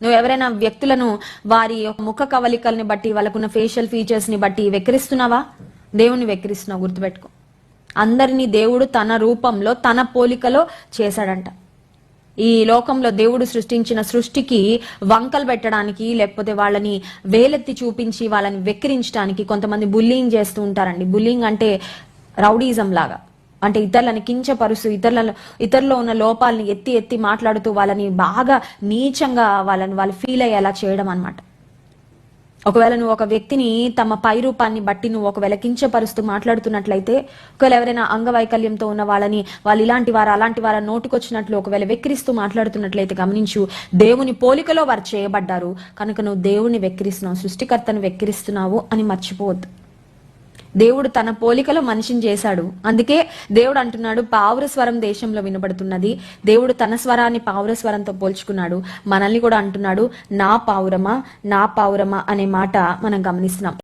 నువ్వు ఎవరైనా వ్యక్తులను వారి ముఖ కవలికల్ని బట్టి, వాళ్ళకున్న ఫేషియల్ ఫీచర్స్ ని బట్టి వెక్కిరిస్తున్నావా? దేవుణ్ణి వెక్కిరిస్తున్నావు. గుర్తుపెట్టుకో, అందరినీ దేవుడు తన రూపంలో తన పోలికలో చేశాడంట. ఈ లోకంలో దేవుడు సృష్టించిన సృష్టికి వంకలు పెట్టడానికి, లేకపోతే వాళ్ళని వేలెత్తి చూపించి వాళ్ళని వెక్కిరించడానికి కొంతమంది బుల్లింగ్ చేస్తూ ఉంటారండి. బుల్లింగ్ అంటే రౌడీజం లాగా, అంటే ఇతరులని కించపరుస్తూ ఇతరులో ఉన్న లోపాలని ఎత్తి ఎత్తి మాట్లాడుతూ వాళ్ళని బాగా నీచంగా వాళ్ళు ఫీల్ అయ్యేలా చేయడం అన్నమాట. ఒకవేళ నువ్వు ఒక వ్యక్తిని తమ పై రూపాన్ని బట్టి నువ్వు ఒకవేళ కించపరుస్తూ మాట్లాడుతున్నట్లయితే, ఒకవేళ ఎవరైనా అంగవైకల్యంతో ఉన్న వాళ్ళు ఇలాంటి వారు అలాంటి వారు నోటుకొచ్చినట్లు ఒకవేళ వెక్కిరిస్తూ మాట్లాడుతున్నట్లయితే గమనించు, దేవుని పోలికలో వారు చేయబడ్డారు కనుక నువ్వు దేవుని వెక్కిరిస్తున్నావు, సృష్టికర్తను వెక్కిరిస్తున్నావు అని మర్చిపోవద్దు. దేవుడు తన పోలికలో మనిషిని చేశాడు. అందుకే దేవుడు అంటున్నాడు, పావుర స్వరం దేశంలో వినబడుతున్నది. దేవుడు తన స్వరాన్ని పావుర స్వరంతో పోల్చుకున్నాడు. మనల్ని కూడా అంటున్నాడు, నా పావురమా నా పావురమా అనే మాట మనం గమనిస్తున్నాం.